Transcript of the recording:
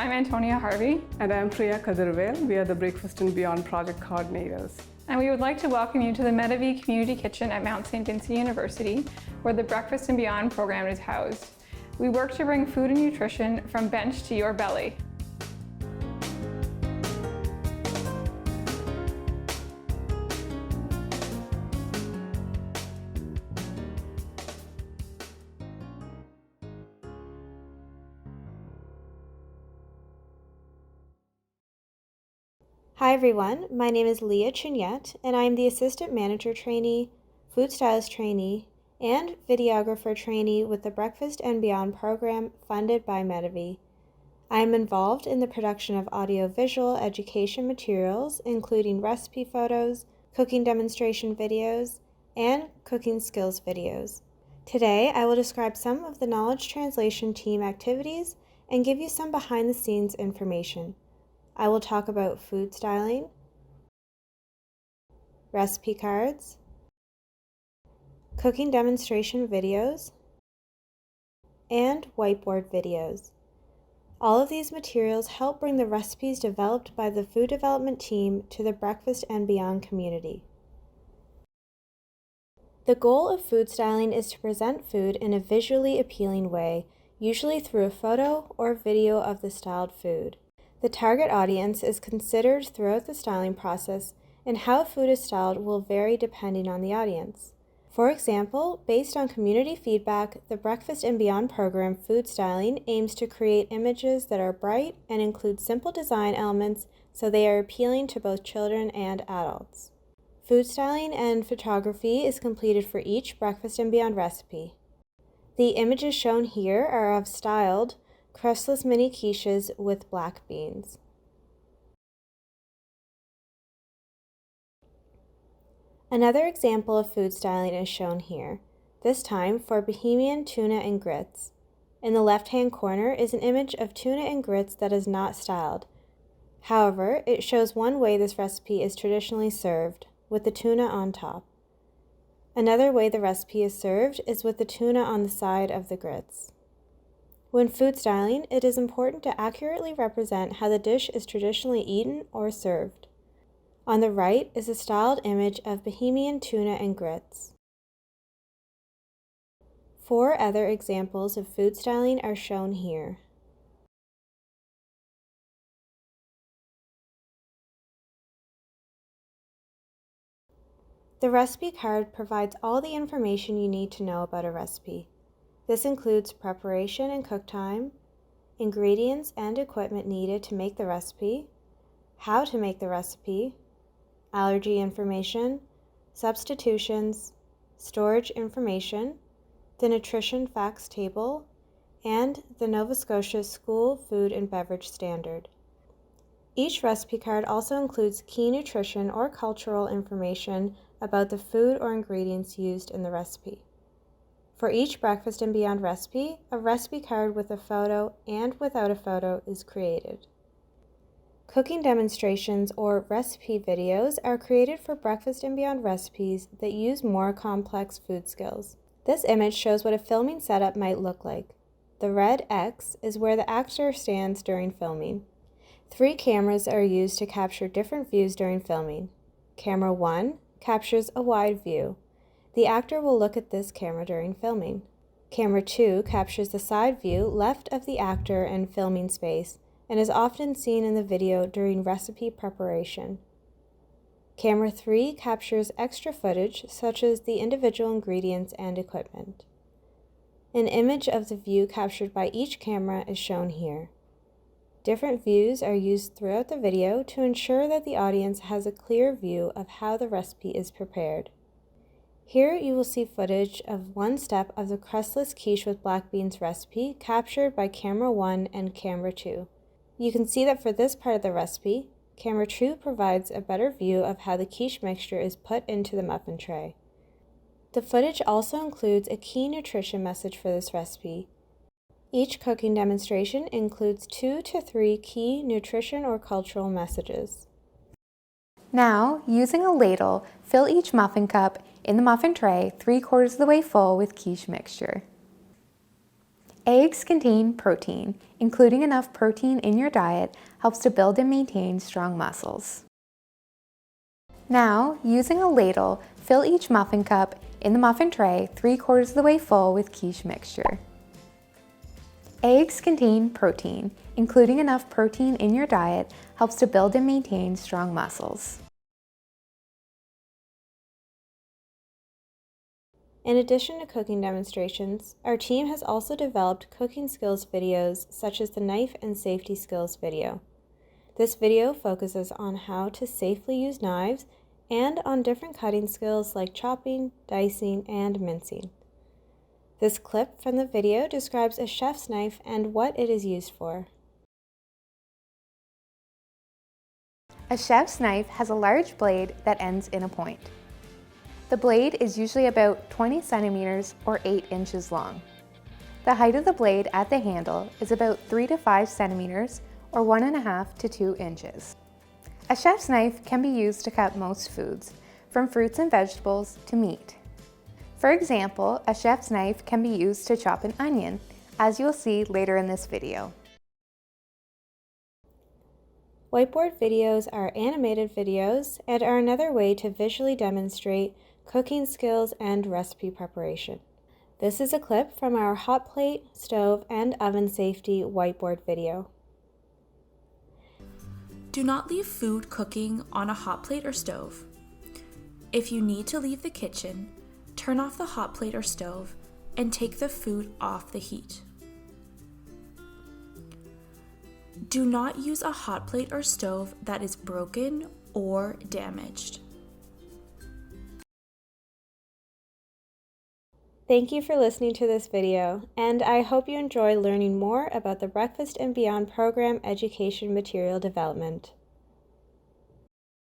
I'm Antonia Harvey. And I'm Priya Kadirvel. We are the Breakfast and Beyond project coordinators. And we would like to welcome you to the Medavie Community Kitchen at Mount St. Vincent University, where the Breakfast and Beyond program is housed. We work to bring food and nutrition from bench to your belly. Hi everyone, my name is Leah Chignette and I am the Assistant Manager Trainee, Food Stylist Trainee, and Videographer Trainee with the Breakfast and Beyond program funded by Medavie. I am involved in the production of audio-visual education materials, including recipe photos, cooking demonstration videos, and cooking skills videos. Today, I will describe some of the Knowledge Translation Team activities and give you some behind-the-scenes information. I will talk about food styling, recipe cards, cooking demonstration videos, and whiteboard videos. All of these materials help bring the recipes developed by the food development team to the Breakfast and Beyond community. The goal of food styling is to present food in a visually appealing way, usually through a photo or video of the styled food. The target audience is considered throughout the styling process, and how food is styled will vary depending on the audience. For example, based on community feedback, the Breakfast and Beyond program Food Styling aims to create images that are bright and include simple design elements so they are appealing to both children and adults. Food styling and photography is completed for each Breakfast and Beyond recipe. The images shown here are of styled crustless mini quiches with black beans. Another example of food styling is shown here, this time for Bohemian tuna and grits. In the left-hand corner is an image of tuna and grits that is not styled. However, it shows one way this recipe is traditionally served, with the tuna on top. Another way the recipe is served is with the tuna on the side of the grits. When food styling, it is important to accurately represent how the dish is traditionally eaten or served. On the right is a styled image of Bohemian tuna and grits. 4 other examples of food styling are shown here. The recipe card provides all the information you need to know about a recipe. This includes preparation and cook time, ingredients and equipment needed to make the recipe, how to make the recipe, allergy information, substitutions, storage information, the nutrition facts table, and the Nova Scotia School Food and Beverage Standard. Each recipe card also includes key nutrition or cultural information about the food or ingredients used in the recipe. For each Breakfast and Beyond recipe, a recipe card with a photo and without a photo is created. Cooking demonstrations or recipe videos are created for Breakfast and Beyond recipes that use more complex food skills. This image shows what a filming setup might look like. The red X is where the actor stands during filming. 3 cameras are used to capture different views during filming. Camera 1 captures a wide view. The actor will look at this camera during filming. Camera 2 captures the side view left of the actor and filming space and is often seen in the video during recipe preparation. Camera 3 captures extra footage such as the individual ingredients and equipment. An image of the view captured by each camera is shown here. Different views are used throughout the video to ensure that the audience has a clear view of how the recipe is prepared. Here you will see footage of one step of the crustless quiche with black beans recipe captured by camera 1 and camera 2. You can see that for this part of the recipe, camera 2 provides a better view of how the quiche mixture is put into the muffin tray. The footage also includes a key nutrition message for this recipe. Each cooking demonstration includes 2 to 3 key nutrition or cultural messages. Now, using a ladle, fill each muffin cup in the muffin tray 3/4 of the way full with quiche mixture. Eggs contain protein. Including enough protein in your diet helps to build and maintain strong muscles. Now, using a ladle, fill each muffin cup in the muffin tray 3/4 of the way full with quiche mixture. Eggs contain protein. Including enough protein in your diet helps to build and maintain strong muscles. In addition to cooking demonstrations, our team has also developed cooking skills videos such as the knife and safety skills video. This video focuses on how to safely use knives and on different cutting skills like chopping, dicing, and mincing. This clip from the video describes a chef's knife and what it is used for. A chef's knife has a large blade that ends in a point. The blade is usually about 20 centimeters or 8 inches long. The height of the blade at the handle is about 3 to 5 centimeters or 1.5 to 2 inches. A chef's knife can be used to cut most foods, from fruits and vegetables to meat. For example, a chef's knife can be used to chop an onion, as you'll see later in this video. Whiteboard videos are animated videos and are another way to visually demonstrate cooking skills and recipe preparation. This is a clip from our hot plate, stove, and oven safety whiteboard video. Do not leave food cooking on a hot plate or stove. If you need to leave the kitchen, turn off the hot plate or stove and take the food off the heat. Do not use a hot plate or stove that is broken or damaged. Thank you for listening to this video, and I hope you enjoy learning more about the Breakfast and Beyond program education material development.